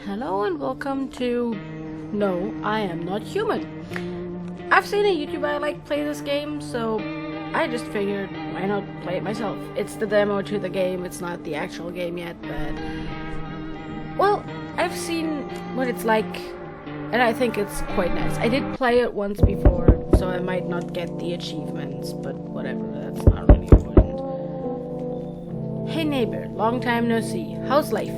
Hello and welcome to No, I Am Not Human. I've seen a YouTuber play this game, so I just figured why not play it myself. It's the demo to the game, it's not the actual game yet, but well, I've seen what it's like and I think it's quite nice. I did play it once before, so I might not get the achievements, but whatever, that's not really important. Hey neighbor, long time no see. How's life?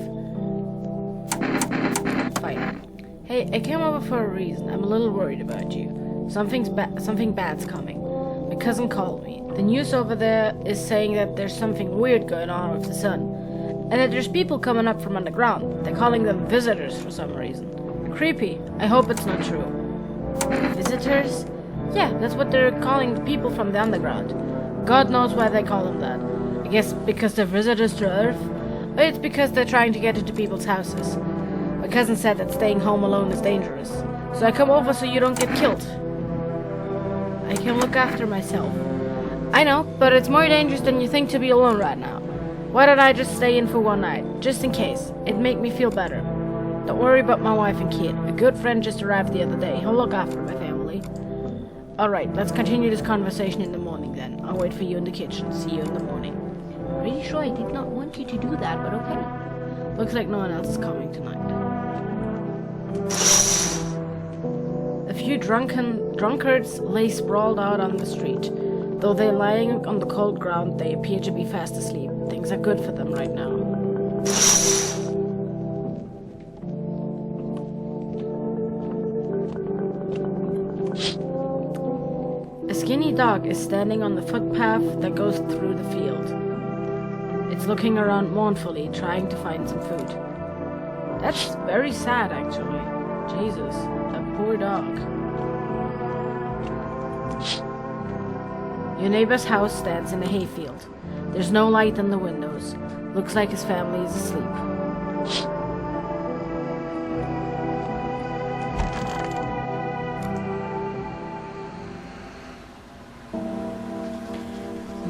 Fine. Hey, I came over for a reason. I'm a little worried about you. Something bad's coming. My cousin called me. The news over there is saying that there's something weird going on with the sun, and that there's people coming up from underground. They're calling them visitors for some reason. Creepy. I hope it's not true. Visitors? Yeah, that's what they're calling the people from the underground. God knows why they call them that. I guess because they're visitors to Earth? Or it's because they're trying to get into people's houses. My cousin said that staying home alone is dangerous. So I come over so you don't get killed. I can look after myself. I know, but it's more dangerous than you think to be alone right now. Why don't I just stay in for one night, just in case? It'd make me feel better. Don't worry about my wife and kid. A good friend just arrived the other day. He'll look after my family. Alright, let's continue this conversation in the morning then. I'll wait for you in the kitchen. See you in the morning. Pretty sure I did not want you to do that, but okay. Looks like no one else is coming tonight. A few drunkards lay sprawled out on the street. Though they're lying on the cold ground, they appear to be fast asleep. Things are good for them right now. A skinny dog is standing on the footpath that goes through the field. It's looking around mournfully, trying to find some food. That's very sad, actually. Jesus, that poor dog. Your neighbor's house stands in a hayfield. There's no light in the windows. Looks like his family is asleep.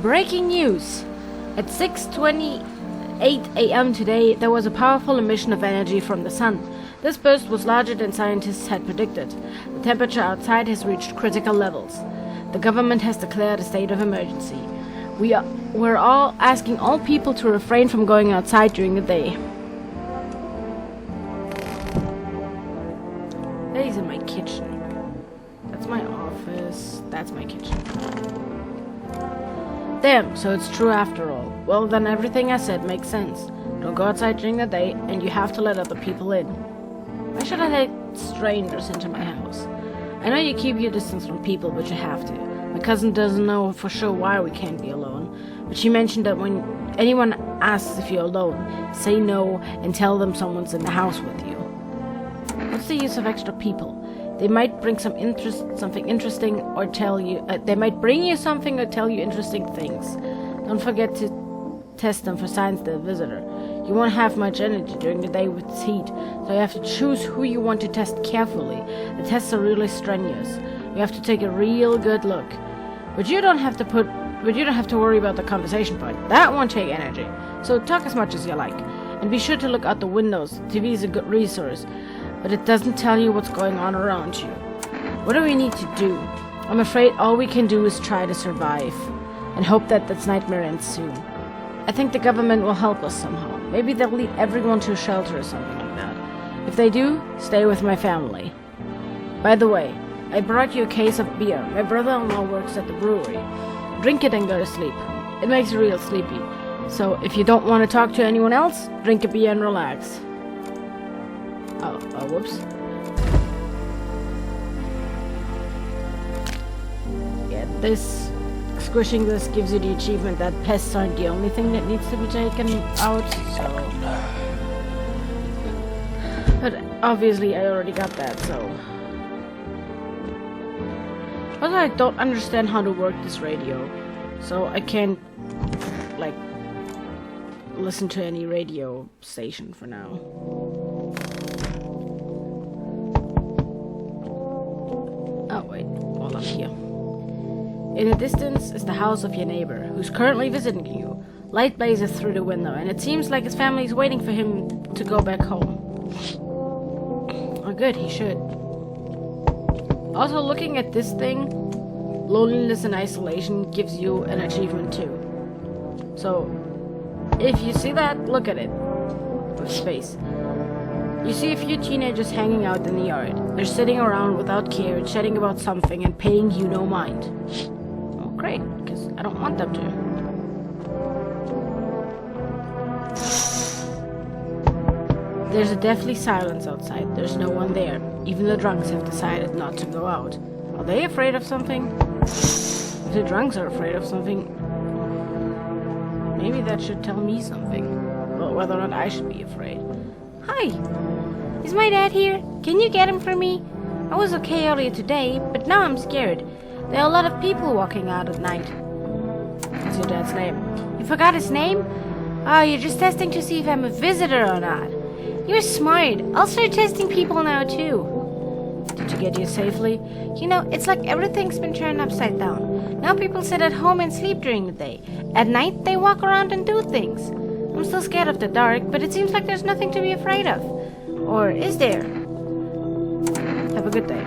Breaking news! At 6:28 a.m. today, there was a powerful emission of energy from the sun. This burst was larger than scientists had predicted. The temperature outside has reached critical levels. The government has declared a state of emergency. We're all asking all people to refrain from going outside during the day. That is in my kitchen. That's my office. That's my kitchen. Damn, so it's true after all. Well, then everything I said makes sense. Don't go outside during the day, and you have to let other people in. Why should I let strangers into my house? I know you keep your distance from people, but you have to. My cousin doesn't know for sure why we can't be alone, but she mentioned that when anyone asks if you're alone, say no and tell them someone's in the house with you. What's the use of extra people? They might bring something interesting, or tell you. They might bring you something or tell you interesting things. Don't forget to test them for signs they're a visitor. You won't have much energy during the day with this heat, so you have to choose who you want to test carefully. The tests are really strenuous. You have to take a real good look. But you don't have to worry about the conversation part. That won't take energy. So talk as much as you like, and be sure to look out the windows. TV is a good resource, but it doesn't tell you what's going on around you. What do we need to do? I'm afraid all we can do is try to survive, and hope that this nightmare ends soon. I think the government will help us somehow. Maybe they'll lead everyone to a shelter or something like that. If they do, stay with my family. By the way, I brought you a case of beer. My brother-in-law works at the brewery. Drink it and go to sleep. It makes you real sleepy. So if you don't want to talk to anyone else, drink a beer and relax. Oh, whoops. Yeah, squishing this gives you the achievement that pests aren't the only thing that needs to be taken out, so... But obviously I already got that, so... Also, I don't understand how to work this radio, so I can't, listen to any radio station for now. Oh, wait, hold on here. In the distance is the house of your neighbor, who's currently visiting you. Light blazes through the window, and it seems like his family is waiting for him to go back home. Oh, good, he should. Also, looking at this thing, loneliness and isolation gives you an achievement too. So, if you see that, look at it. With space. You see a few teenagers hanging out in the yard. They're sitting around without care, chatting about something and paying you no mind. Oh, great, because I don't want them to. There's a deathly silence outside. There's no one there. Even the drunks have decided not to go out. Are they afraid of something? If the drunks are afraid of something, maybe that should tell me something. Well, whether or not I should be afraid. Hi! Is my dad here? Can you get him for me? I was okay earlier today, but now I'm scared. There are a lot of people walking out at night. What's your dad's name? You forgot his name? Oh, you're just testing to see if I'm a visitor or not. You're smart. I'll start testing people now, too. Did you get here safely? You know, it's like everything's been turned upside down. Now people sit at home and sleep during the day. At night, they walk around and do things. I'm still scared of the dark, but it seems like there's nothing to be afraid of. Or is there? Have a good day.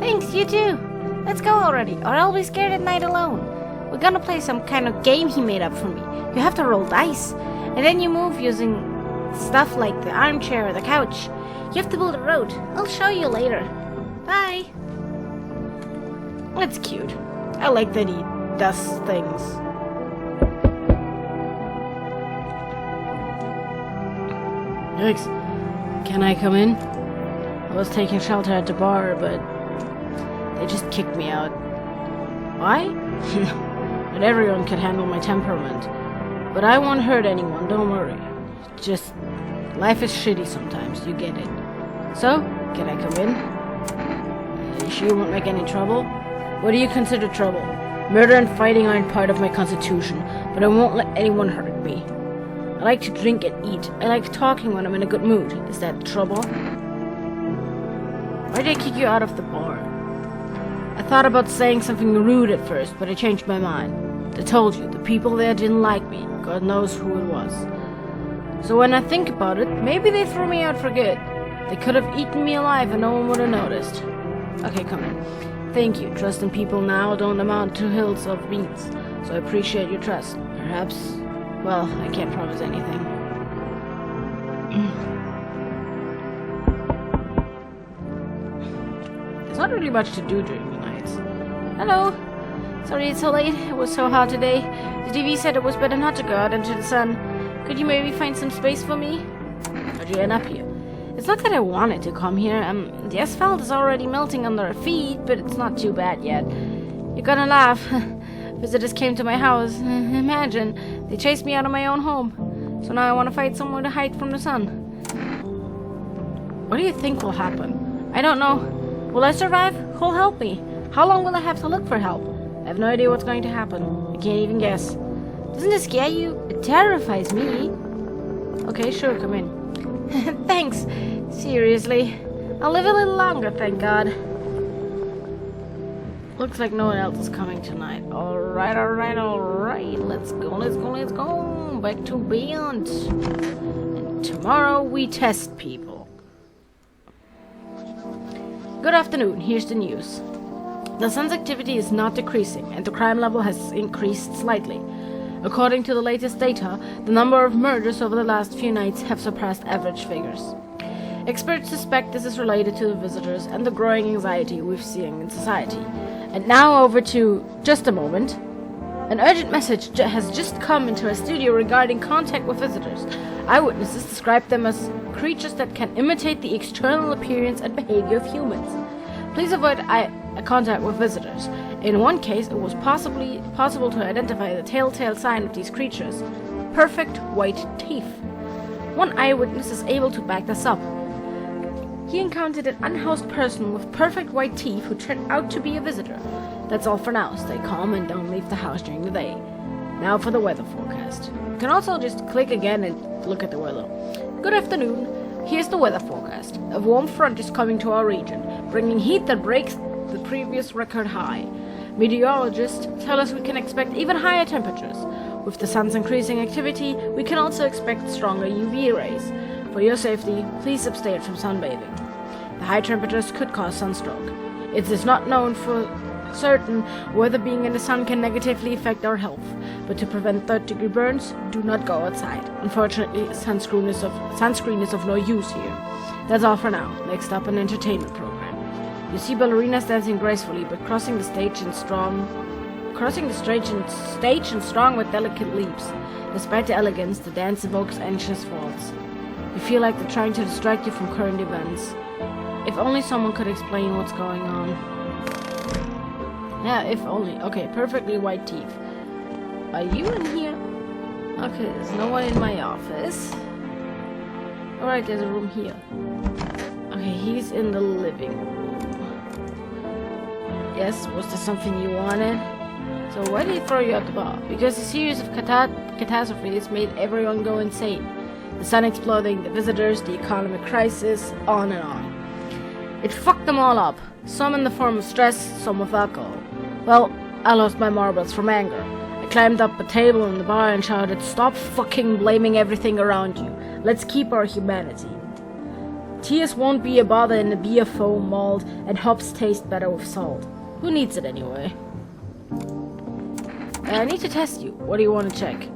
Thanks, you too. Let's go already, or I'll be scared at night alone. We're gonna play some kind of game he made up for me. You have to roll dice, and then you move using stuff like the armchair or the couch. You have to build a road. I'll show you later. Bye. That's cute. I like that he does things. Yikes. Can I come in? I was taking shelter at the bar, but they just kicked me out. Why? Not everyone can handle my temperament. But I won't hurt anyone, don't worry. Just, life is shitty sometimes, you get it. So, can I come in? You sure you won't make any trouble? What do you consider trouble? Murder and fighting aren't part of my constitution, but I won't let anyone hurt me. I like to drink and eat. I like talking when I'm in a good mood. Is that trouble? Why did I kick you out of the bar? I thought about saying something rude at first, but I changed my mind. I told you, the people there didn't like me. God knows who it was. So when I think about it, maybe they threw me out for good. They could have eaten me alive and no one would have noticed. Okay, come in. Thank you. Trust in people now don't amount to hills of beans, so I appreciate your trust. Perhaps, well, I can't promise anything. There's not really much to do during the nights. Hello. Sorry it's so late. It was so hot today. The TV said it was better not to go out into the sun. Could you maybe find some space for me? How'd you end up here? It's not that I wanted to come here. The asphalt is already melting under our feet, but it's not too bad yet. You're gonna laugh. Visitors came to my house. Imagine. They chased me out of my own home. So now I want to find somewhere to hide from the sun. What do you think will happen? I don't know. Will I survive? Who'll help me? How long will I have to look for help? I have no idea what's going to happen. I can't even guess. Doesn't it scare you? It terrifies me. Okay, sure, come in. Thanks. Seriously. I'll live a little longer, thank God. Looks like no one else is coming tonight. Alright. Let's go. Back to Beyond. And tomorrow we test people. Good afternoon, here's the news. The sun's activity is not decreasing, and the crime level has increased slightly. According to the latest data, the number of murders over the last few nights have surpassed average figures. Experts suspect this is related to the visitors and the growing anxiety we're seeing in society. And now over to just a moment. An urgent message has just come into our studio regarding contact with visitors. Eyewitnesses describe them as creatures that can imitate the external appearance and behavior of humans. Please avoid contact with visitors. In one case, it was possible to identify the telltale sign of these creatures: perfect white teeth. One eyewitness is able to back this up. He encountered an unhoused person with perfect white teeth who turned out to be a visitor. That's all for now. Stay calm and don't leave the house during the day. Now for the weather forecast. You can also just click again and look at the weather. Good afternoon. Here's the weather forecast. A warm front is coming to our region, bringing heat that breaks the previous record high. Meteorologists tell us we can expect even higher temperatures. With the sun's increasing activity, we can also expect stronger UV rays. For your safety, please abstain from sunbathing. The high temperatures could cause sunstroke. It is not known for certain whether being in the sun can negatively affect our health, but to prevent third-degree burns, do not go outside. Unfortunately, sunscreen is of no use here. That's all for now. Next up, an entertainment program. You see ballerinas dancing gracefully, but crossing the stage and strong with delicate leaps. Despite the elegance, the dance evokes anxious thoughts. You feel like they're trying to distract you from current events. If only someone could explain what's going on. Yeah, if only. Okay, perfectly white teeth. Are you in here? Okay, there's no one in my office. Alright, there's a room here. Okay, he's in the living room. Yes, was there something you wanted? So why did he throw you out the bar? Because a series of catastrophes made everyone go insane. The sun exploding, the visitors, the economic crisis, on and on. It fucked them all up. Some in the form of stress, some with alcohol. Well, I lost my marbles from anger. I climbed up a table in the bar and shouted, "Stop fucking blaming everything around you. Let's keep our humanity. Tears won't be a bother in the beer foam mold, and hops taste better with salt. Who needs it anyway?" I need to test you. What do you want to check?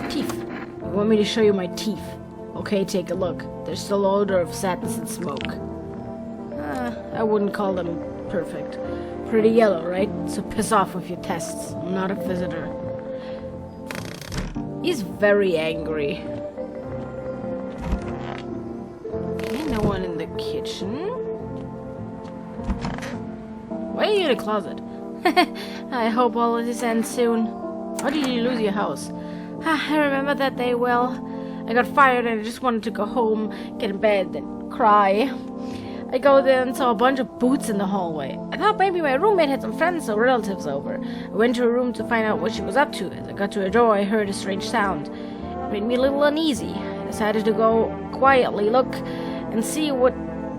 Teeth. You want me to show you my teeth? Okay, take a look. There's still odor of sadness and smoke. I wouldn't call them perfect. Pretty yellow, right? So piss off with your tests. I'm not a visitor. He's very angry. Okay, no one in the kitchen. Why are you in the closet? I hope all of this ends soon. How did you lose your house? I remember that day well. I got fired and I just wanted to go home, get in bed, and cry. I go there and saw a bunch of boots in the hallway. I thought maybe my roommate had some friends or relatives over. I went to her room to find out what she was up to. As I got to her door, I heard a strange sound. It made me a little uneasy. I decided to go quietly look and see what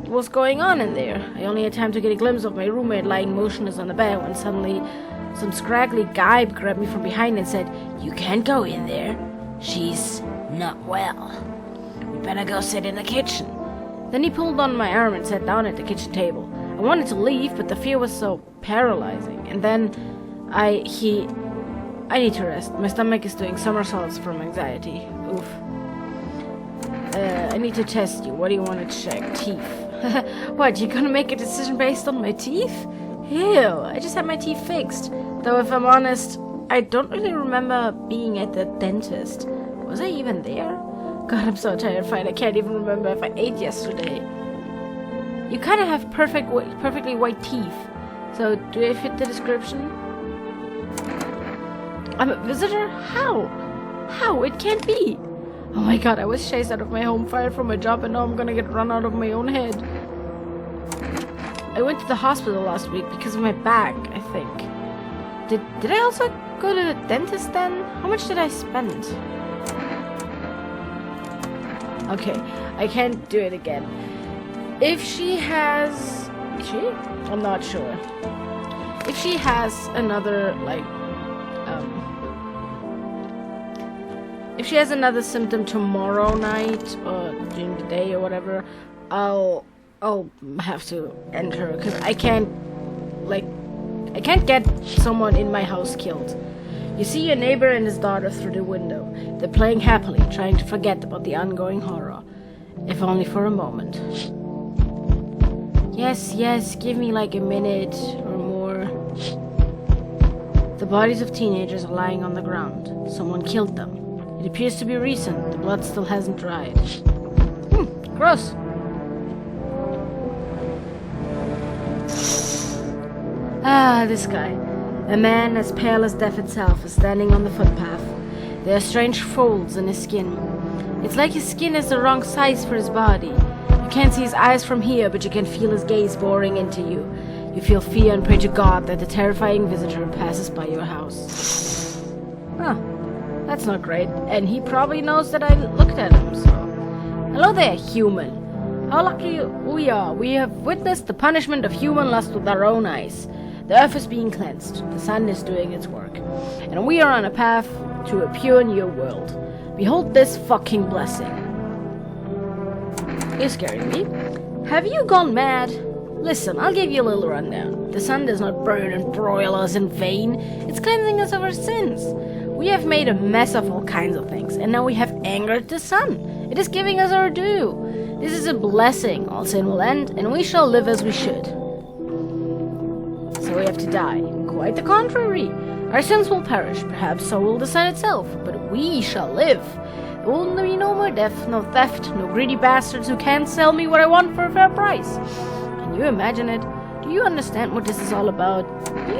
was going on in there. I only had time to get a glimpse of my roommate lying motionless on the bed when suddenly some scraggly guy grabbed me from behind and said, "You can't go in there. She's not well. We better go sit in the kitchen." Then he pulled on my arm and sat down at the kitchen table. I wanted to leave, but the fear was so paralyzing. And then I need to rest. My stomach is doing somersaults from anxiety. Oof. I need to test you. What do you want to check? Teeth. What, you gonna make a decision based on my teeth? Ew, I just had my teeth fixed. Though if I'm honest, I don't really remember being at the dentist. Was I even there? God, I'm so terrified. I can't even remember if I ate yesterday. You kind of have perfectly white teeth. So, do they fit the description? I'm a visitor? How? How? It can't be. Oh my god, I was chased out of my home, fired from my job, and now I'm gonna get run out of my own head. I went to the hospital last week because of my back, I think. Did I also go to the dentist then? How much did I spend? Okay, I can't do it again. If she has... I'm not sure. If she has another, if she has another symptom tomorrow night, or during the day or whatever, I'll have to end her, because I can't get someone in my house killed. You see your neighbor and his daughter through the window. They're playing happily, trying to forget about the ongoing horror. If only for a moment. Yes, give me like a minute or more. The bodies of teenagers are lying on the ground. Someone killed them. It appears to be recent. The blood still hasn't dried. Gross. This guy. A man as pale as death itself is standing on the footpath. There are strange folds in his skin. It's like his skin is the wrong size for his body. You can't see his eyes from here, but you can feel his gaze boring into you. You feel fear and pray to God that the terrifying visitor passes by your house. Huh. That's not great. And he probably knows that I looked at him, so... Hello there, human. How lucky we are. We have witnessed the punishment of human lust with our own eyes. The earth is being cleansed. The sun is doing its work. And we are on a path to a pure new world. Behold this fucking blessing. You're scaring me. Have you gone mad? Listen, I'll give you a little rundown. The sun does not burn and broil us in vain. It's cleansing us of our sins. We have made a mess of all kinds of things, and now we have angered the sun. It is giving us our due. This is a blessing. All sin will end, and we shall live as we should. So we have to die. Quite the contrary. Our sins will perish, perhaps so will the sun itself, but we shall live. There will be no more death, no theft, no greedy bastards who can't sell me what I want for a fair price. Can you imagine it? Do you understand what this is all about?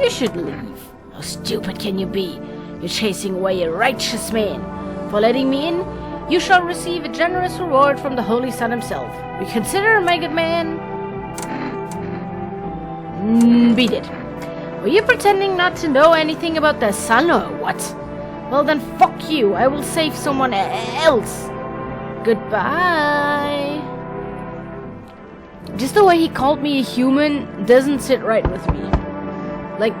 You should leave. How stupid can you be? You're chasing away a righteous man. For letting me in, you shall receive a generous reward from the Holy Sun himself. We consider, my good man. Beat it. Were you pretending not to know anything about the sun or what? Well then, fuck you. I will save someone else. Goodbye. Just the way he called me a human doesn't sit right with me. Like,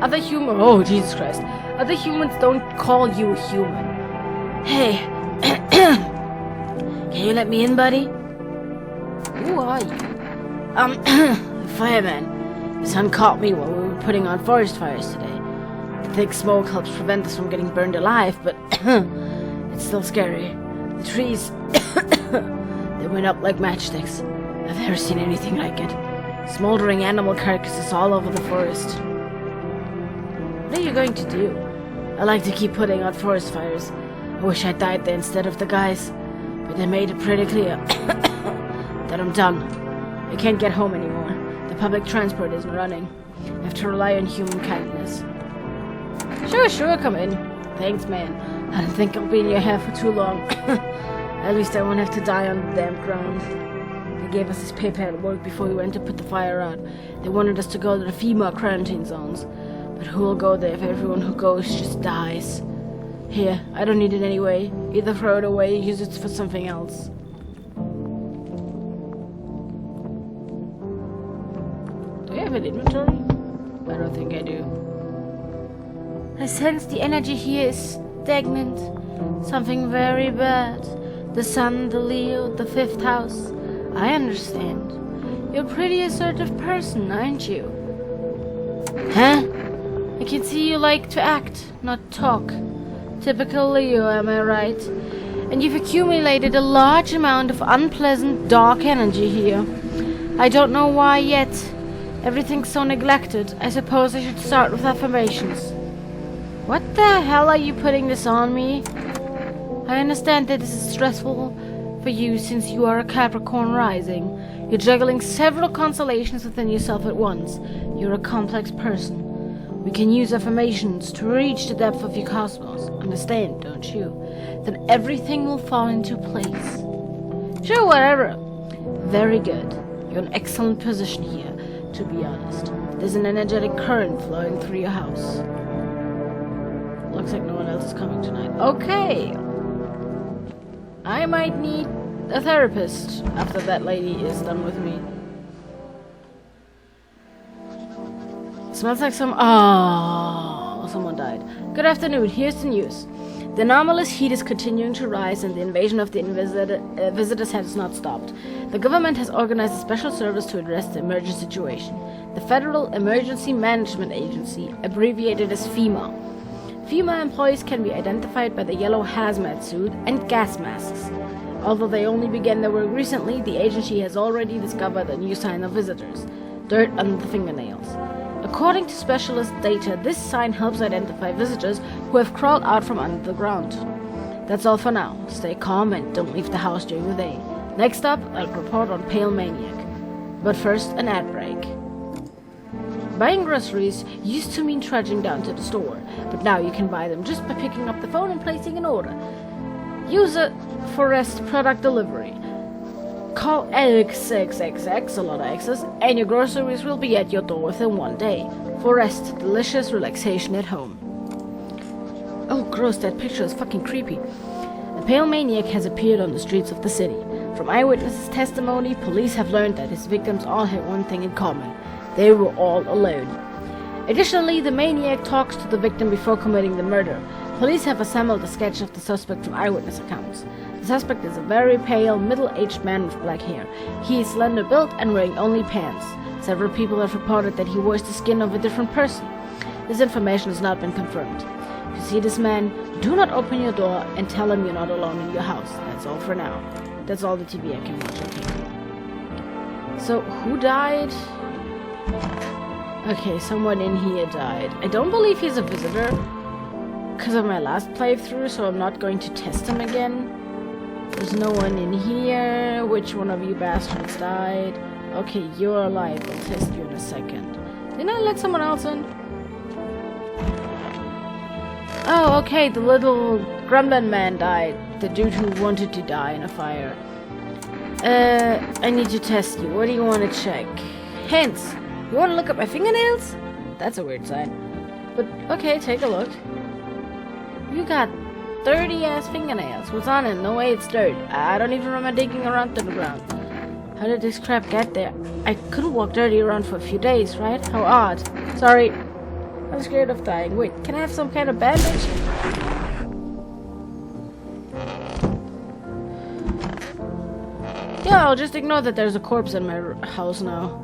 other human... Oh, Jesus Christ. Other humans don't call you a human. Hey. Can you let me in, buddy? Who are you? Fireman. The sun caught me while we were putting on forest fires today. The thick smoke helps prevent us from getting burned alive, but it's still scary. The trees, they went up like matchsticks. I've never seen anything like it. Smoldering animal carcasses all over the forest. What are you going to do? I like to keep putting out forest fires. I wish I died there instead of the guys, but they made it pretty clear that I'm done. I can't get home anymore. The public transport isn't running. I have to rely on human kindness. Sure, come in. Thanks, man. I don't think I'll be in your hair for too long. At least I won't have to die on the damn ground. They gave us this paper at work before we went to put the fire out. They wanted us to go to the FEMA quarantine zones. But who will go there if everyone who goes just dies? Here, I don't need it anyway. Either throw it away or use it for something else. Do you have an inventory? I don't think I do. I sense the energy here is stagnant. Something very bad. The sun, the Leo, the 5th house. I understand. You're a pretty assertive person, aren't you? Huh? I can see you like to act, not talk. Typical Leo, am I right? And you've accumulated a large amount of unpleasant, dark energy here. I don't know why yet. Everything's so neglected. I suppose I should start with affirmations. What the hell are you putting this on me? I understand that this is stressful for you since you are a Capricorn rising. You're juggling several constellations within yourself at once. You're a complex person. We can use affirmations to reach the depth of your cosmos. Understand, don't you? Then everything will fall into place. Sure, whatever. Very good. You're in an excellent position here, to be honest. There's an energetic current flowing through your house. Looks like no one else is coming tonight. Okay. I might need a therapist after that lady is done with me. Smells like someone died. Good afternoon, here's the news. The anomalous heat is continuing to rise and the invasion of the visitors has not stopped. The government has organized a special service to address the emergency situation. The Federal Emergency Management Agency, abbreviated as FEMA. FEMA employees can be identified by the yellow hazmat suit and gas masks. Although they only began their work recently, the agency has already discovered a new sign of visitors: dirt under the fingernails. According to specialist data, this sign helps identify visitors who have crawled out from under the ground. That's all for now. Stay calm and don't leave the house during the day. Next up, I'll report on Pale Maniac. But first, an ad break. Buying groceries used to mean trudging down to the store, but now you can buy them just by picking up the phone and placing an order. Use a Forest product delivery. Call XXXX, a lot of X's, and your groceries will be at your door within 1 day. Forest, delicious relaxation at home. Oh, gross, that picture is fucking creepy. A pale maniac has appeared on the streets of the city. From eyewitnesses' testimony, police have learned that his victims all had one thing in common. They were all alone. Additionally, the maniac talks to the victim before committing the murder. Police have assembled a sketch of the suspect from eyewitness accounts. The The suspect is a very pale, middle-aged man with black hair. He is slender built and wearing only pants. Several people have reported that he wears the skin of a different person. This information has not been confirmed. If you see this man, do not open your door and tell him you're not alone in your house. That's all for now. That's all the TV I can watch, okay. So, who died? Okay, someone in here died. I don't believe he's a visitor because of my last playthrough, so I'm not going to test him again. There's no one in here. Which one of you bastards died? Okay, you're alive. I'll test you in a second. Didn't I let someone else in? Oh, okay, the little gremlin man died. The dude who wanted to die in a fire. I need to test you. What do you want to check? Hands. You want to look at my fingernails? That's a weird sign. But, okay, take a look. You got dirty-ass fingernails. What's on it? No way it's dirt. I don't even remember digging around in the ground. How did this crap get there? I couldn't walk dirty around for a few days, right? How odd. Sorry. I'm scared of dying. Wait, can I have some kind of bandage? Yeah, I'll just ignore that there's a corpse in my house now.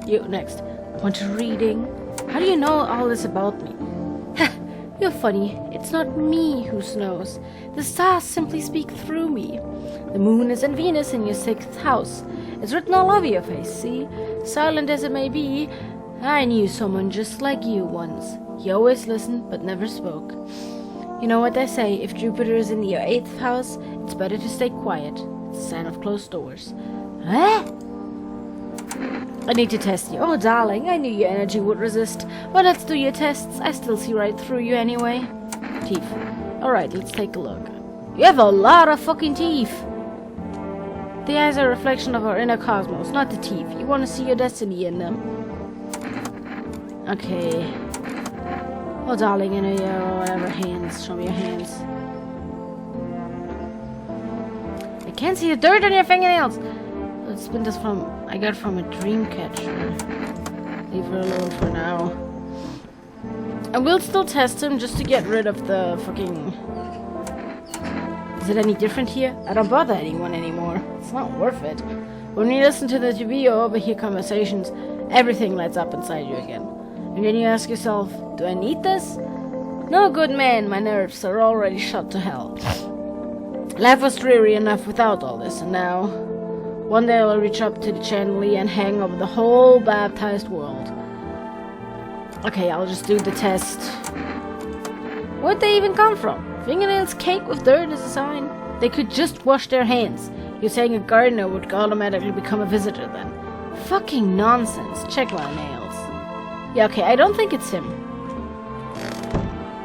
You, next. Want a reading? How do you know all this about me? You're funny. It's not me who snows. The stars simply speak through me. The moon is in Venus in your 6th house. It's written all over your face, see? Silent as it may be, I knew someone just like you once. You always listened, but never spoke. You know what they say, if Jupiter is in your 8th house, it's better to stay quiet. It's a sign of closed doors. Huh? I need to test you. Oh, darling, I knew your energy would resist. Well, let's do your tests. I still see right through you anyway. Teeth. Alright, let's take a look. You have a lot of fucking teeth. The eyes are a reflection of our inner cosmos, not the teeth. You want to see your destiny in them. Okay. Oh, darling, I know you whatever hands. Show me your hands. I can't see the dirt on your fingernails. It's been this I got from a dream catcher. Leave her alone for now. I will still test him just to get rid of the fucking... Is it any different here? I don't bother anyone anymore. It's not worth it. When you listen to the TV or overhear conversations, everything lights up inside you again. And then you ask yourself, do I need this? No, good man, my nerves are already shot to hell. Life was dreary enough without all this, and now... One day I'll reach up to the chandelier and hang over the whole baptized world. Okay, I'll just do the test. Where'd they even come from? Fingernails caked with dirt is a sign. They could just wash their hands. You're saying a gardener would automatically become a visitor then? Fucking nonsense. Check my nails. Yeah, okay, I don't think it's him.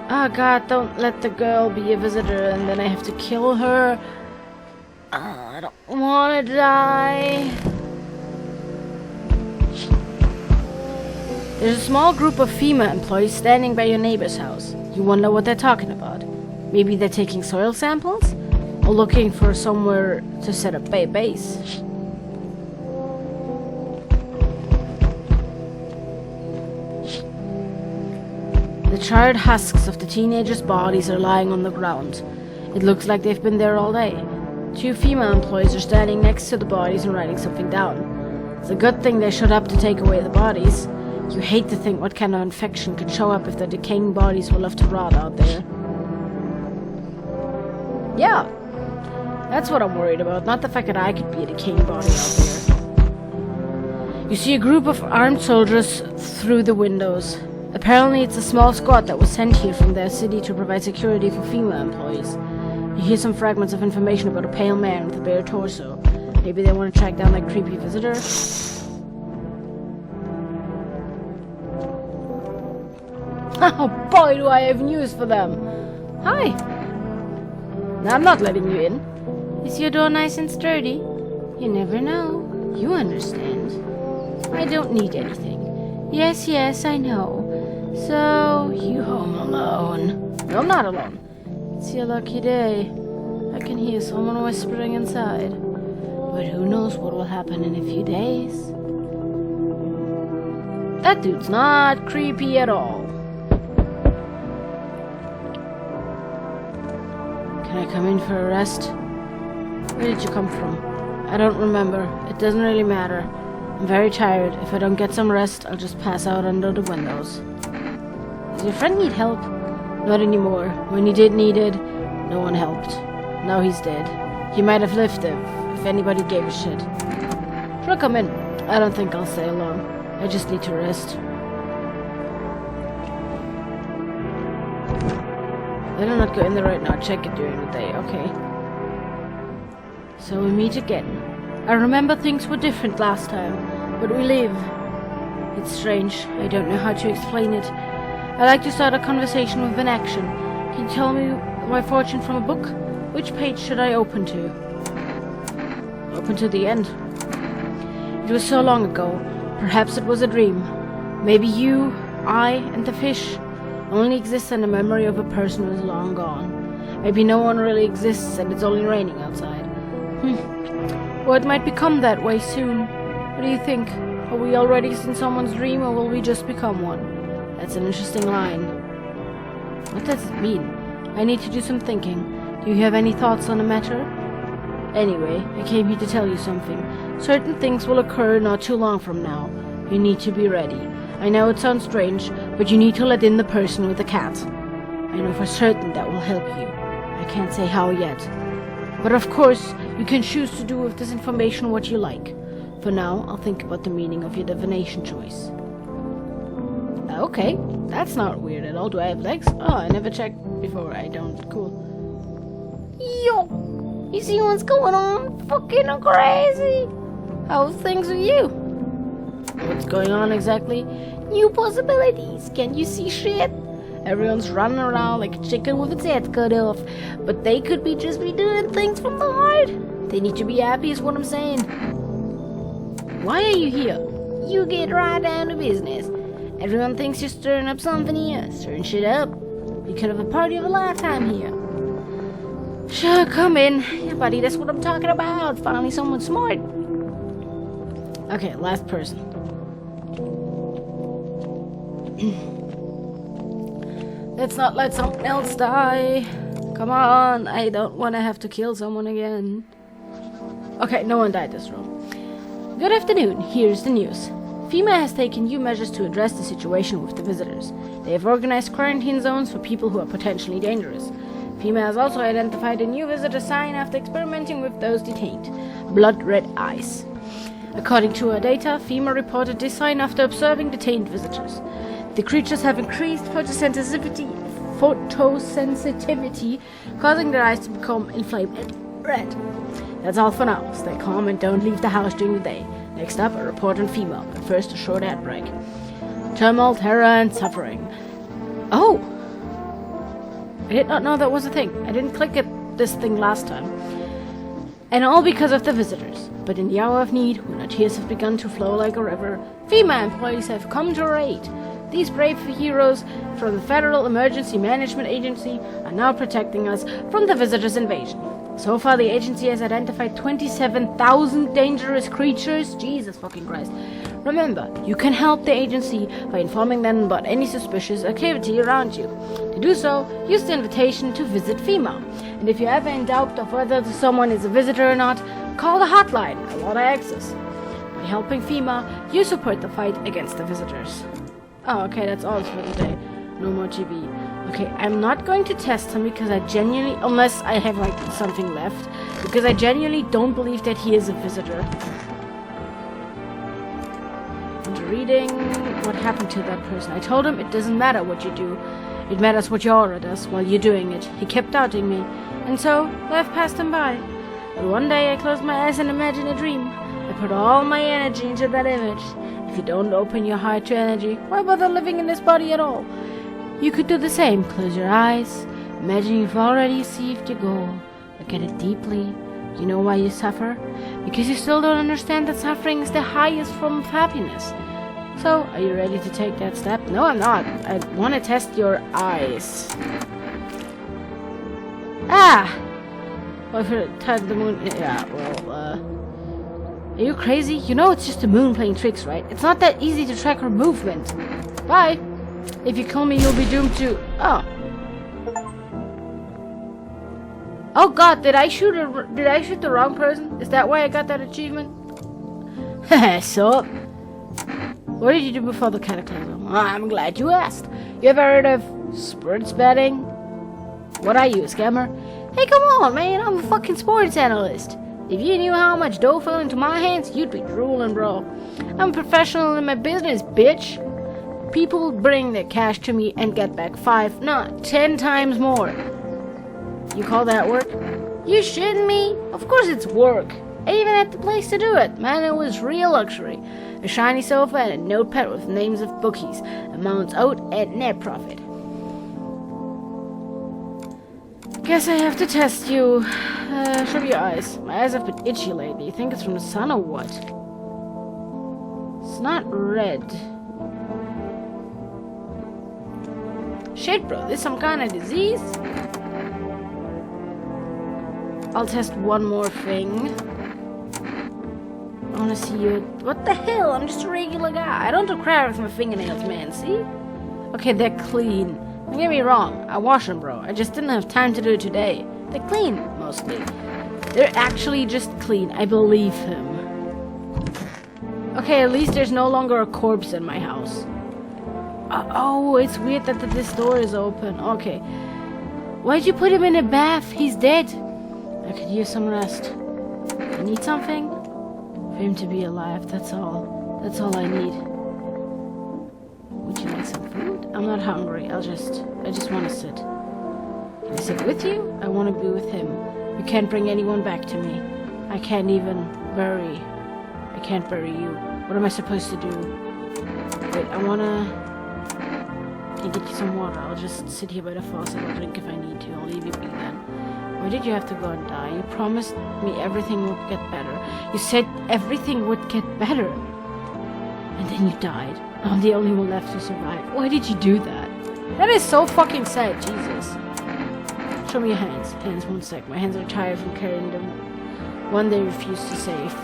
Oh god, don't let the girl be a visitor and then I have to kill her. I don't want to die. There's a small group of FEMA employees standing by your neighbor's house. You wonder what they're talking about. Maybe they're taking soil samples? Or looking for somewhere to set up a base. The charred husks of the teenagers' bodies are lying on the ground. It looks like they've been there all day. 2 female employees are standing next to the bodies and writing something down. It's a good thing they showed up to take away the bodies. You hate to think what kind of infection could show up if the decaying bodies were left to rot out there. Yeah, that's what I'm worried about, not the fact that I could be a decaying body out there. You see a group of armed soldiers through the windows. Apparently it's a small squad that was sent here from their city to provide security for female employees. You hear some fragments of information about a pale man with a bare torso. Maybe they want to track down that creepy visitor? Oh boy, do I have news for them! Hi! No, I'm not letting you in. Is your door nice and sturdy? You never know. You understand. I don't need anything. Yes, yes, I know. So, you home alone? No, I'm not alone. It's your lucky day. I can hear someone whispering inside. But who knows what will happen in a few days? That dude's not creepy at all. Can I come in for a rest? Where did you come from? I don't remember. It doesn't really matter. I'm very tired. If I don't get some rest, I'll just pass out under the windows. Does your friend need help? Not anymore. When he did need it, no one helped. Now he's dead. He might have lived if anybody gave a shit. Sure, come in. I don't think I'll stay long. I just need to rest. Better not go in there right now. Check it during the day, okay? So we meet again. I remember things were different last time, but we live. It's strange. I don't know how to explain it. I like to start a conversation with an action. Can you tell me my fortune from a book? Which page should I open to? Open to the end. It was so long ago. Perhaps it was a dream. Maybe you, I, and the fish only exist in the memory of a person who is long gone. Maybe no one really exists and it's only raining outside. Well, it might become that way soon. What do you think? Are we already in someone's dream or will we just become one? That's an interesting line. What does it mean? I need to do some thinking. Do you have any thoughts on the matter? Anyway, I came here to tell you something. Certain things will occur not too long from now. You need to be ready. I know it sounds strange, but you need to let in the person with the cat. I know for certain that will help you. I can't say how yet. But of course, you can choose to do with this information what you like. For now, I'll think about the meaning of your divination choice. Okay, that's not weird at all. Do I have legs? Oh, I never checked before. I don't. Cool. Yo! You see what's going on? Fucking crazy! How's things with you? What's going on exactly? New possibilities. Can you see shit? Everyone's running around like a chicken with its head cut off. But they could just be doing things from the heart. They need to be happy is what I'm saying. Why are you here? You get right down to business. Everyone thinks you're stirring up something here. Stirring shit up. You could have a party of a lifetime here. Sure, come in. Yeah, buddy, that's what I'm talking about. Finally someone smart. Okay, last person. Let's not let someone else die. Come on, I don't want to have to kill someone again. Okay, no one died this room. Good afternoon, here's the news. FEMA has taken new measures to address the situation with the visitors. They have organized quarantine zones for people who are potentially dangerous. FEMA has also identified a new visitor sign after experimenting with those detained. Blood red eyes. According to our data, FEMA reported this sign after observing detained visitors. The creatures have increased photosensitivity, causing their eyes to become inflamed red. That's all for now. Stay calm and don't leave the house during the day. Next up, a report on FEMA, but first a short ad break. Turmoil, terror, and suffering. Oh! I did not know that was a thing. I didn't click at this thing last time. And all because of the visitors. But in the hour of need, when our tears have begun to flow like a river, FEMA employees have come to our aid. These brave heroes from the Federal Emergency Management Agency are now protecting us from the visitors' invasion. So far, the agency has identified 27,000 dangerous creatures. Jesus fucking Christ. Remember, you can help the agency by informing them about any suspicious activity around you. To do so, use the invitation to visit FEMA. And if you're ever in doubt of whether someone is a visitor or not, call the hotline, a lot of access. By helping FEMA, you support the fight against the visitors. Oh, okay, that's all for today. No more TV. Okay, I'm not going to test him because I genuinely, unless I have like something left, because I genuinely don't believe that he is a visitor. And reading what happened to that person. I told him it doesn't matter what you do. It matters what your aura does while you're doing it. He kept doubting me, and so life passed him by. But one day I closed my eyes and imagined a dream. I put all my energy into that image. If you don't open your heart to energy, why bother living in this body at all? You could do the same. Close your eyes. Imagine you've already achieved your goal. Look at it deeply. You know why you suffer? Because you still don't understand that suffering is the highest form of happiness. So, are you ready to take that step? No, I'm not. I want to test your eyes. Ah! Well, if it touched the moon... Yeah, well, are you crazy? You know it's just the moon playing tricks, right? It's not that easy to track her movement. Bye! If you kill me, you'll be doomed to... Oh. Oh God, did I shoot the wrong person? Is that why I got that achievement? So, what did you do before the cataclysm? Oh, I'm glad you asked. You ever heard of sports betting? What are you, a scammer? Hey, come on, man, I'm a fucking sports analyst. If you knew how much dough fell into my hands, you'd be drooling, bro. I'm a professional in my business, bitch. People bring their cash to me and get back 5, not 10 times more. You call that work? You shitting me? Of course it's work. I even had the place to do it. Man, it was real luxury. A shiny sofa and a notepad with names of bookies, amounts owed, and net profit. Guess I have to test you. Show me your eyes. My eyes have been itchy lately. You think it's from the sun or what? It's not red. Shit, bro. This some kind of disease? I'll test one more thing. I wanna see you. What the hell? I'm just a regular guy. I don't do crap with my fingernails, man. See? Okay, they're clean. Don't get me wrong. I wash them, bro. I just didn't have time to do it today. They're clean, mostly. They're actually just clean. I believe him. Okay, at least there's no longer a corpse in my house. Oh, it's weird that this door is open. Okay. Why'd you put him in a bath? He's dead. I could use some rest. I need something? For him to be alive, that's all. That's all I need. Would you like some food? I'm not hungry. I just want to sit. Can I sit with you? I want to be with him. You can't bring anyone back to me. I can't bury you. What am I supposed to do? Wait, can I get you some water? I'll just sit here by the faucet. I'll drink if I need to. I'll leave you be then. Why did you have to go and die? You promised me everything would get better. You said everything would get better. And then you died. I'm the only one left to survive. Why did you do that? That is so fucking sad, Jesus. Show me your hands. Hands, one sec. My hands are tired from carrying them. One they refused to save.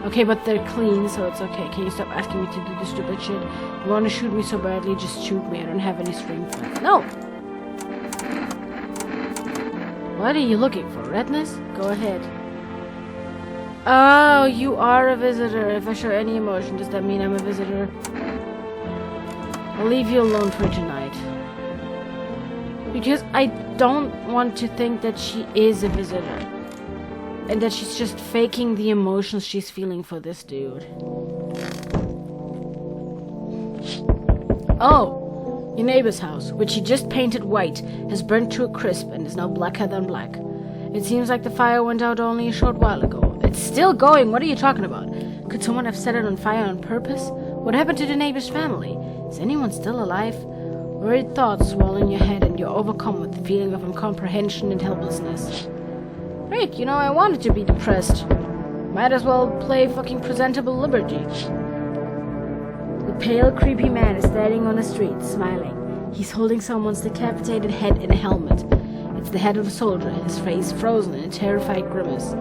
Okay, but they're clean, so it's okay. Can you stop asking me to do this stupid shit? You want to shoot me so badly, just shoot me. I don't have any strength left. No! What are you looking for? Redness? Go ahead. Oh, you are a visitor. If I show any emotion, does that mean I'm a visitor? I'll leave you alone for tonight. Because I don't want to think that she is a visitor. And that she's just faking the emotions she's feeling for this dude. Oh! Your neighbor's house, which he just painted white, has burnt to a crisp and is now blacker than black. It seems like the fire went out only a short while ago. It's still going! What are you talking about? Could someone have set it on fire on purpose? What happened to the neighbor's family? Is anyone still alive? Worried thoughts swirl in your head and you're overcome with the feeling of incomprehension and helplessness. Great, you know, I wanted to be depressed. Might as well play fucking presentable liberty. The pale, creepy man is standing on the street, smiling. He's holding someone's decapitated head in a helmet. It's the head of a soldier, his face frozen in a terrified grimace.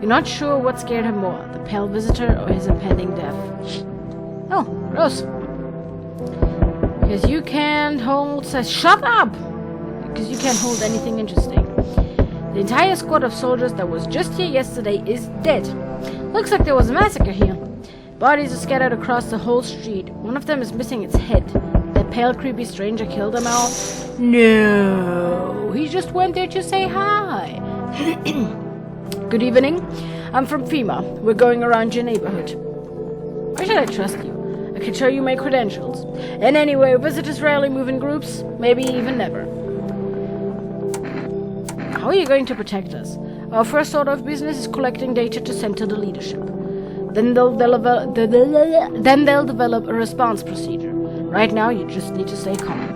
You're not sure what scared him more, the pale visitor or his impending death. Oh, gross. Because you can't hold... Shut up! Because you can't hold anything interesting. The entire squad of soldiers that was just here yesterday is dead. Looks like there was a massacre here. Bodies are scattered across the whole street. One of them is missing its head. That pale, creepy stranger killed them all? No, he just went there to say hi. Good evening. I'm from FEMA. We're going around your neighborhood. Why should I trust you? I can show you my credentials. And anyway, visitors rarely move in groups. Maybe even never. How are you going to protect us? Our first order of business is collecting data to send to the leadership. Then they'll develop a response procedure. Right now, you just need to stay calm.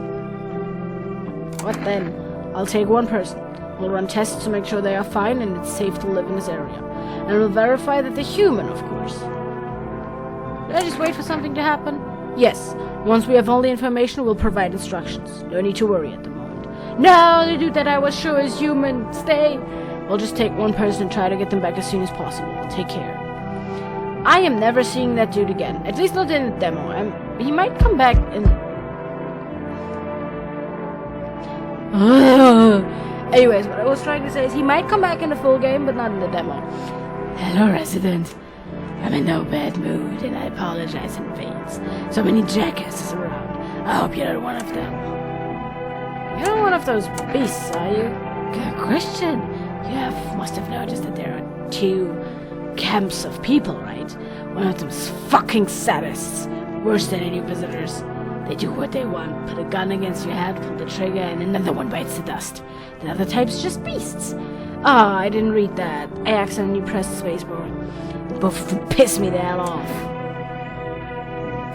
What then? I'll take one person. We'll run tests to make sure they are fine and it's safe to live in this area. And we'll verify that they're human, of course. Did I just wait for something to happen? Yes. Once we have all the information, we'll provide instructions. No need to worry at the moment. No, the dude that I was sure is human. Stay. We'll just take one person and try to get them back as soon as possible. Take care. I am never seeing that dude again. At least not in the demo. He might come back in... Anyways, what I was trying to say is he might come back in the full game, but not in the demo. Hello, resident. I'm in no bad mood, and I apologize in advance. So many jackasses around. I hope you're not one of them. You're not one of those beasts, are you? Good question. Must have noticed that there are 2 camps of people, right? One of them's fucking sadists, worse than any visitors. They do what they want, put a gun against your head, pull the trigger, and another one bites the dust. The other type's just beasts. I didn't read that. I accidentally pressed spacebar. Both of them piss me the hell off.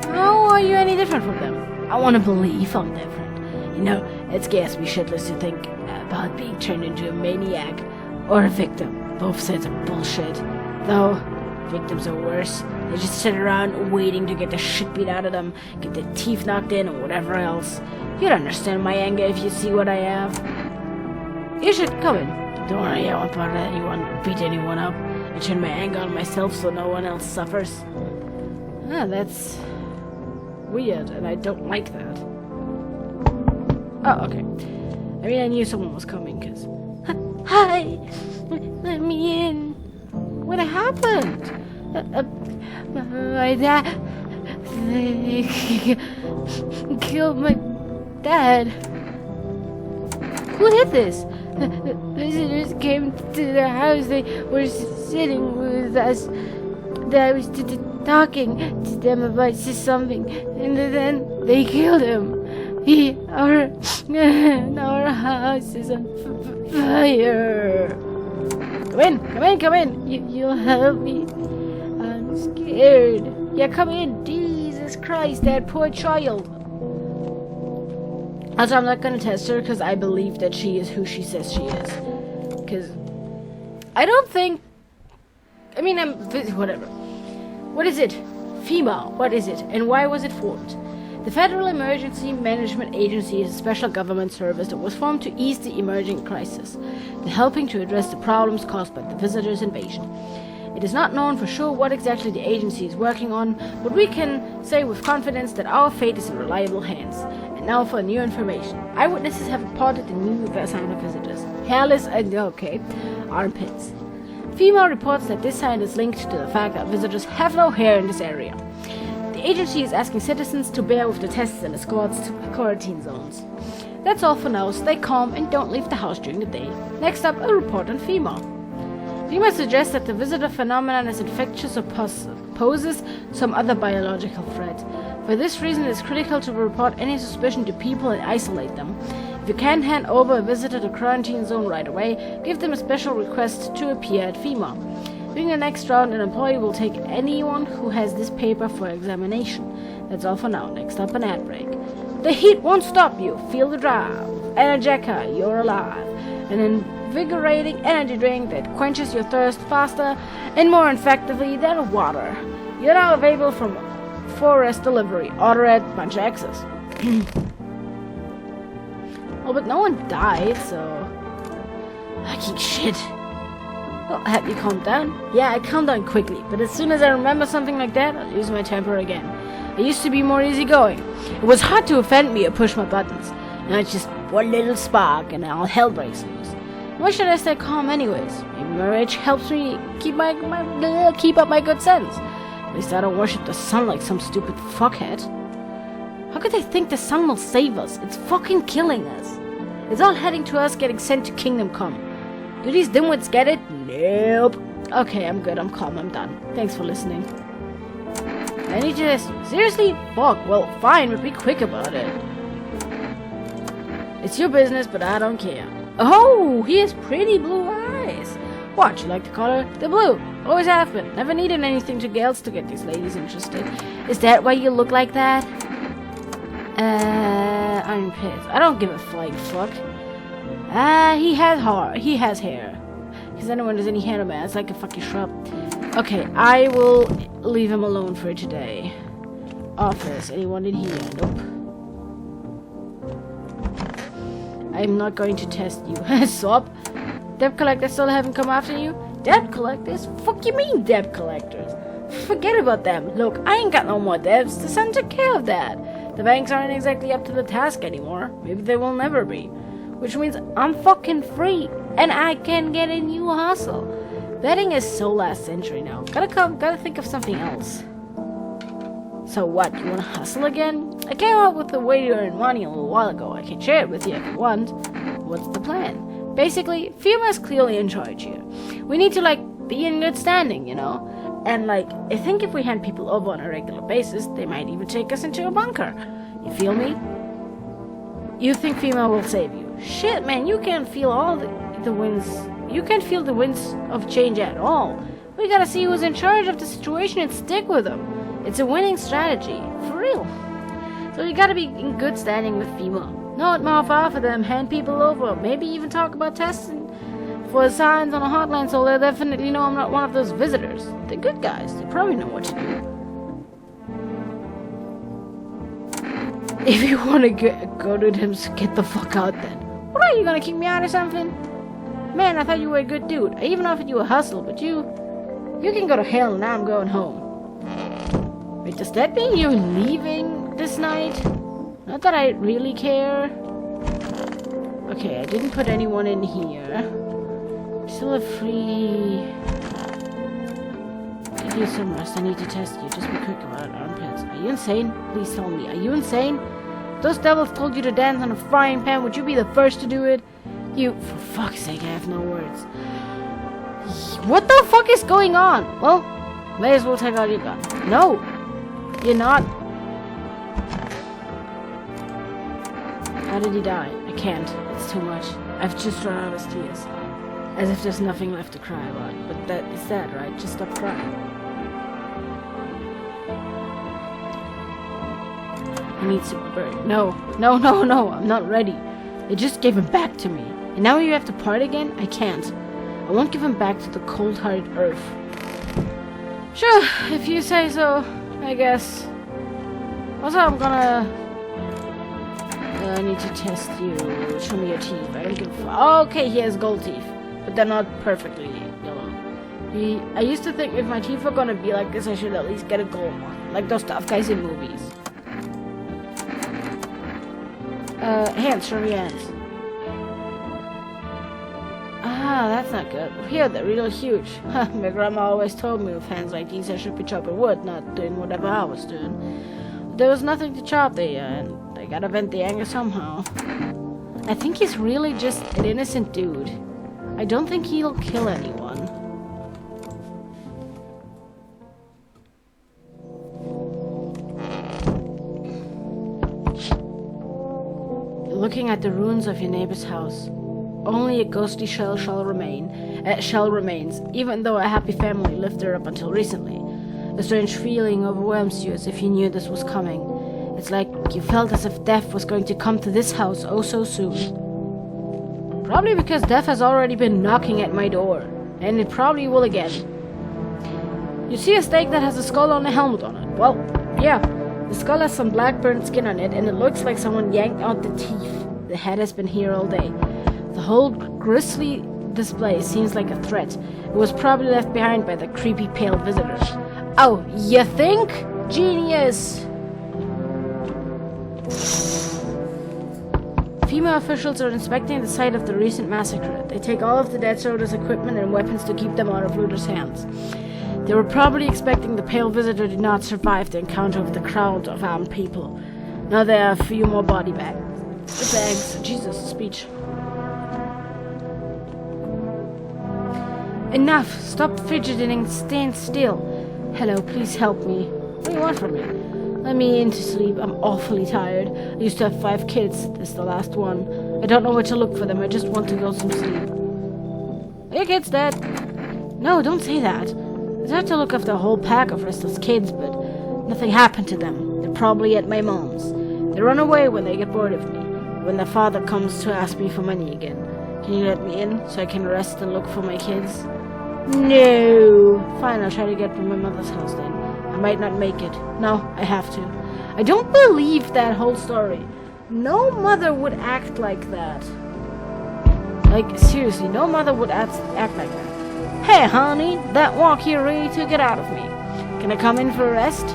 How are you any different from them? I want to believe I'm different. You know, it scares me shitless to think about being turned into a maniac or a victim. Both sides are bullshit. Though, victims are worse. They just sit around waiting to get the shit beat out of them, get their teeth knocked in, or whatever else. You'd understand my anger if you see what I have. You should come in. Don't worry, I won't bother anyone or beat anyone up. I turn my anger on myself so no one else suffers. That's weird, and I don't like that. Oh, okay. I mean, I knew someone was coming, because... Hi! Let me in. What happened? My dad... They killed my dad. Who did this? Visitors came to the house. They were sitting with us. I was talking to them about something, and then they killed him. Our house is on fire. Come in. You'll help me. I'm scared. Yeah, come in. Jesus Christ, that poor child. Also, I'm not gonna test her because I believe that she is who she says she is. Because I don't think. I mean, whatever. What is it? FEMA. What is it? And why was it formed? The Federal Emergency Management Agency is a special government service that was formed to ease the emerging crisis, helping to address the problems caused by the visitors' invasion. It is not known for sure what exactly the agency is working on, but we can say with confidence that our fate is in reliable hands. And now for new information. Eyewitnesses have reported the new sound of visitors. Hairless and armpits. FEMA reports that this sign is linked to the fact that visitors have no hair in this area. The agency is asking citizens to bear with the tests and escorts to quarantine zones. That's all for now. Stay calm and don't leave the house during the day. Next up, a report on FEMA. FEMA suggests that the visitor phenomenon is infectious or poses some other biological threat. For this reason, it is critical to report any suspicion to people and isolate them. If you can't hand over a visitor to quarantine zone right away, give them a special request to appear at FEMA. During the next round, an employee will take anyone who has this paper for examination. That's all for now. Next up, an ad break. The heat won't stop you. Feel the drive. Energica, you're alive. An invigorating energy drink that quenches your thirst faster and more effectively than water. You're now available from Forest Delivery. Order at Bunch Access. Oh, but no one died, so... Fucking shit. Oh, have you calmed down? Yeah, I calm down quickly, but as soon as I remember something like that, I'll lose my temper again. I used to be more easygoing. It was hard to offend me or push my buttons. Now it's just one little spark and all hell breaks loose. Why should I stay calm anyways? Maybe my rage helps me keep up my good sense. At least I don't worship the sun like some stupid fuckhead. How could they think the sun will save us? It's fucking killing us. It's all heading to us getting sent to Kingdom Come. Do these dimwits get it? Nope. Okay, I'm good, I'm calm, I'm done. Thanks for listening. I need to... Seriously? Fuck, well, fine, but be quick about it. It's your business, but I don't care. Oh, he has pretty blue eyes. What, you like the color? They're blue. Always have been. Never needed anything else to get these ladies interested. Is that why you look like that? I'm pissed. I don't give a flying fuck. He has hair. Because anyone does any hair, man, it's like a fucking shrub. Okay, I will leave him alone for today. Office, anyone in here? Nope. I'm not going to test you. Swap. Debt collectors still haven't come after you? Debt collectors? Fuck you mean debt collectors? Forget about them. Look, I ain't got no more debts. The son took care of that. The banks aren't exactly up to the task anymore. Maybe they will never be. which means I'm fucking free and I can get a new hustle. Betting is so last century now. Gotta think of something else. So what, you wanna hustle again? I came up with a way to earn money a little while ago. I can share it with you if you want. What's the plan? Basically, Fima's clearly in charge here. We need to, like, be in good standing, you know? And, like, I think if we hand people over on a regular basis, they might even take us into a bunker. You feel me? You think Fima will save you? Shit, man, you can't feel all the winds. You can't feel the winds of change at all. We gotta see who's in charge of the situation and stick with them. It's a winning strategy, for real. So you gotta be in good standing with Fima. Not mouth off of them, hand people over, maybe even talk about testing for signs on a hotline so they'll definitely know I'm not one of those visitors. They're good guys, they probably know what to do. If you wanna go to them, so get the fuck out then. What are you gonna kick me out or something? Man, I thought you were a good dude. I even offered you a hustle, but you can go to hell and now I'm going home. Wait, does that mean you're leaving this night? Not that I really care. Okay, I didn't put anyone in here. Still a free... Give you some rest. I need to test you. Just be quick about armpits. Are you insane? Please tell me. Are you insane? Those devils told you to dance on a frying pan. Would you be the first to do it? You... For fuck's sake, I have no words. What the fuck is going on? Well, may as well take out your gun. No! You're not... How did he die? I can't. It's too much. I've just run out of tears. As if there's nothing left to cry about. But that is that, right? Just stop crying. I need some bird. No. I'm not ready. They just gave him back to me. And now you have to part again? I can't. I won't give him back to the cold-hearted earth. Sure, if you say so, I guess. Also, I'm gonna... I need to test you. Show me your teeth. I don't give a fuck. Okay, he has gold teeth. But they're not perfectly yellow. I used to think if my teeth were gonna be like this, I should at least get a gold one. Like those tough guys in movies. Hands. Show me your hands. Ah, that's not good. Here, they're real huge. My grandma always told me with hands like these I should be chopping wood, not doing whatever I was doing. But there was nothing to chop there, and I gotta vent the anger somehow. I think he's really just an innocent dude. I don't think he'll kill anyone. Looking at the ruins of your neighbor's house. Only a ghostly shell remains, even though a happy family lived there up until recently. A strange feeling overwhelms you as if you knew this was coming. It's like you felt as if death was going to come to this house oh so soon. Probably because death has already been knocking at my door, and it probably will again. You see a stake that has a skull on a helmet on it. Well, yeah, the skull has some black burnt skin on it, and it looks like someone yanked out the teeth. The head has been here all day. The whole grisly display seems like a threat. It was probably left behind by the creepy pale visitors. Oh, you think? Genius! FEMA officials are inspecting the site of the recent massacre. They take all of the dead soldiers' equipment and weapons to keep them out of looters' hands. They were probably expecting the pale visitor did not survive the encounter with the crowd of armed people. Now there are a few more body bags. Jesus, speech. Enough! Stop fidgeting, stand still. Hello, please help me. What do you want from me? Let me in to sleep. I'm awfully tired. I used to have 5 kids. This is the last one. I don't know where to look for them. I just want to go to sleep. Are your kids dead? No, don't say that. I tried to look after a whole pack of restless kids, but nothing happened to them. They're probably at my mom's. They run away when they get bored of me. When their father comes to ask me for money again. Can you let me in so I can rest and look for my kids? No. Fine, I'll try to get to my mother's house then. I might not make it. No, I have to. I don't believe that whole story. No mother would act like that. Like, seriously, no mother would act like that. Hey, honey, that walk here really took it out of me. Can I come in for a rest?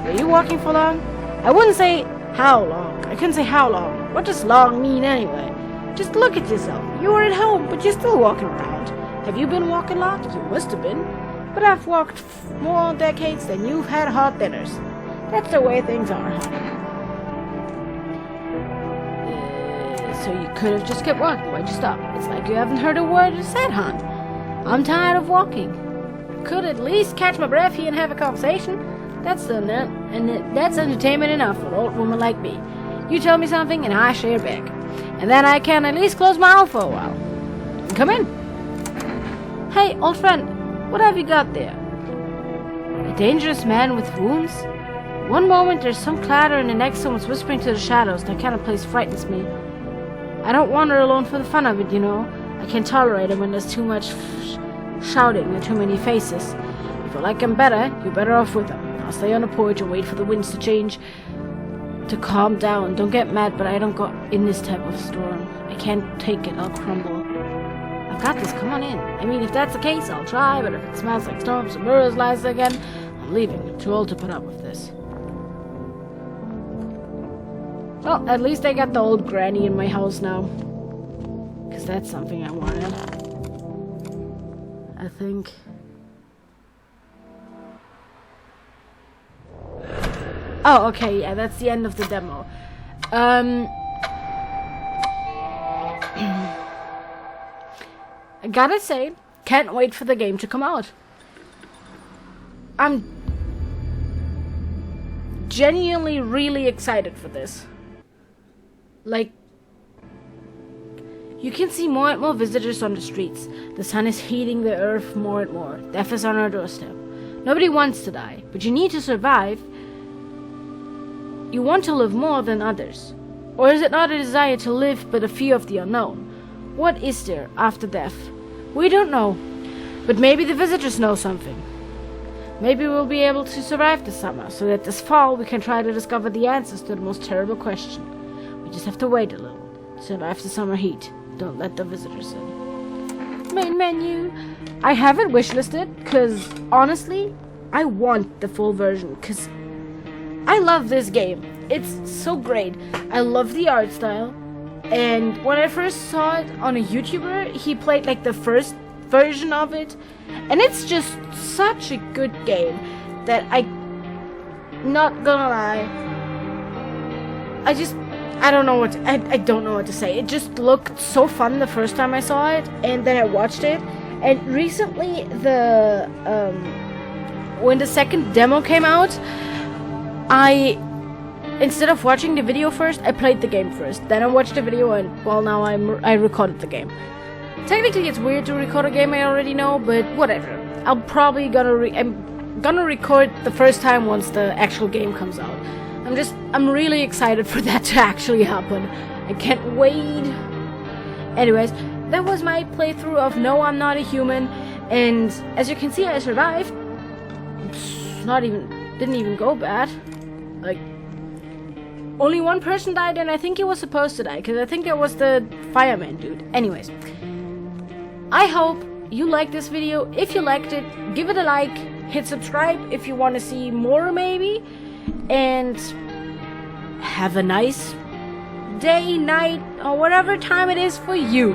Are you walking for long? I wouldn't say how long. I couldn't say how long. What does long mean anyway? Just look at yourself. You are at home, but you're still walking around. Have you been walking a lot? You must have been. But I've walked more decades than you've had hot dinners. That's the way things are, honey. So you could have just kept walking. Why'd you stop? It's like you haven't heard a word I said, hon. I'm tired of walking. Could at least catch my breath here and have a conversation. That's entertainment enough for an old woman like me. You tell me something and I share back. And then I can at least close my mouth for a while. Come in. Hey, old friend, what have you got there? A dangerous man with wounds? One moment there's some clatter and the next someone's whispering to the shadows. That kind of place frightens me. I don't wander alone for the fun of it, you know. I can't tolerate it when there's too much shouting and too many faces. If you like them better, you're better off with them. I'll stay on the porch and wait for the winds to change, to calm down. Don't get mad, but I don't go in this type of storm. I can't take it, I'll crumble. I've got this, come on in. I mean, if that's the case, I'll try, but if it smells like storms and mirrors lies again, I'm leaving. I'm too old to put up with this. Well, at least I got the old granny in my house now. Because that's something I wanted. I think. Oh, okay, yeah, that's the end of the demo. I gotta say, can't wait for the game to come out. I'm genuinely really excited for this. Like, you can see more and more visitors on the streets. The sun is heating the earth more and more. Death is on our doorstep. Nobody wants to die, but you need to survive. You want to live more than others. Or is it not a desire to live, but a fear of the unknown? What is there after death? We don't know. But maybe the visitors know something. Maybe we'll be able to survive the summer, so that this fall we can try to discover the answers to the most terrible question. We just have to wait a little. Survive the summer heat. Don't let the visitors in. Main menu. I haven't wishlisted, because honestly, I want the full version, because I love this game. It's so great. I love the art style. And when I first saw it on a YouTuber, he played like the first version of it. And it's just such a good game that not gonna lie, I don't know what to say. It just looked so fun the first time I saw it, and then I watched it. And recently, when the second demo came out, instead of watching the video first, I played the game first. Then I watched the video, and well, now I recorded the game. Technically, it's weird to record a game I already know, but whatever. I'm probably gonna record the first time once the actual game comes out. I'm really excited for that to actually happen. I can't wait. Anyways, that was my playthrough of No, I'm Not a Human, and as you can see, I survived. Didn't even go bad. Like, only one person died, and I think he was supposed to die, because I think it was the fireman dude. Anyways, I hope you liked this video. If you liked it, give it a like, hit subscribe if you want to see more maybe, and have a nice day, night, or whatever time it is for you.